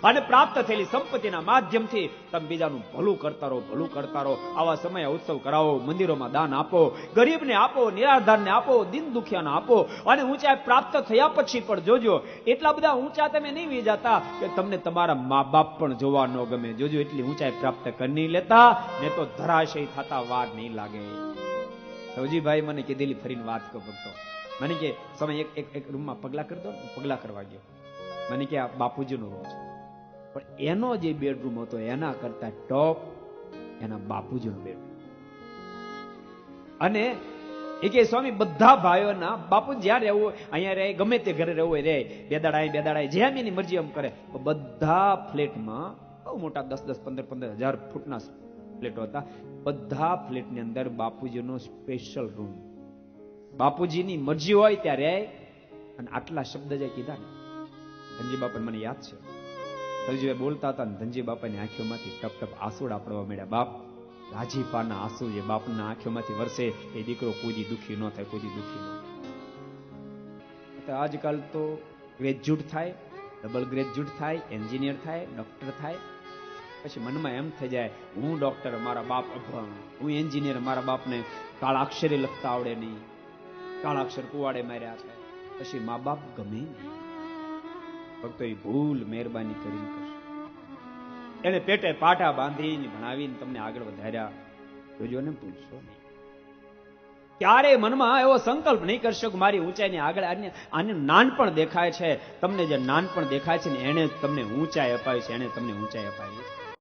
અને પ્રાપ્ત થયેલી સંપત્તિના માધ્યમથી તમે બીજાનું ભલું કરતા રહો, ભલું કરતા રહો. આવા સમયે ઉત્સવ કરાવો, મંદિરોમાં દાન આપો, ગરીબને આપો, નિરાધારને આપો, દિન દુખિયાને આપો. અને ઊંચાઈ પ્રાપ્ત થયા પછી પણ જોજો, એટલા બધા ઊંચા તમે નહીં વી જતા કે તમને તમારા મા બાપ પણ જોવા ન ગમે. જોજો એટલી ઊંચાઈ પ્રાપ્ત કરી નહીં લેતા, ને તો ધરાશય થતા વાર નહીં લાગે. સૌજીભાઈ મને કીધેલી ફરીને વાત કહો ભક્તો. મને કે સમય એક રૂમમાં પગલા કરી દો. પગલા કરવા ગયો. મને કે આ બાપુજીનો રૂમ છે, પણ એનો જે બેડરૂમ હતો એના કરતા ટોપ એના બાપુજીનો બેડરૂમ. અને એ કે સ્વામી બધા ભાઈઓના બાપુ જ્યાં રહેવું અહીંયા રહે, ગમે તે ઘરે રહેવું રહે, બેદાડાય જેમ એની મરજી એમ કરે. બધા ફ્લેટમાં બહુ મોટા 10-15 હજાર ફૂટના ફ્લેટો હતા. બધા ફ્લેટની અંદર બાપુજીનો સ્પેશિયલ રૂમ. બાપુજીની મરજી હોય ત્યાં રહે. અને આટલા શબ્દ જે કીધા ને ધનજી બાપા મને યાદ છે. ધનજીભાઈ બોલતા હતા ને ધનજી બાપાની આંખોમાંથી ટપ ટપ આંસુડા પડવા મળ્યા. બાપ રાજીપાના આંસુ જે બાપના આંખોમાંથી વરસે એ દીકરો કોઈ દુખી ન થાય, કોઈ દુખી ન થાય. આજકાલ તો ગ્રેજ્યુએટ થાય, ડબલ ગ્રેજ્યુએટ થાય, એન્જિનિયર થાય, ડોક્ટર થાય, પછી મનમાં એમ થઈ જાય હું ડોક્ટર, મારા બાપ અભણ, હું એન્જિનિયર, મારા બાપને કાળા અક્ષરે લખતા આવડે નહીં, કાળા અક્ષર કુવાડે માર્યા છે. પછી મા બાપ ગમે નહીં. ફક્ત એ ભૂલ મહેરબાની કરીને કરશે. એને પેટે પાટા બાંધીને ભણાવીને તમને આગળ વધાર્યા. જોજો ને, પૂછશો નહીં. ક્યારે મનમાં એવો સંકલ્પ નહીં કરશો કે મારી ઊંચાઈની આગળ આને નાનપણ દેખાય છે. તમને જે નાનપણ દેખાય છે ને એને તમને ઊંચાઈ અપાય છે, એને તમને ઊંચાઈ અપાય છે.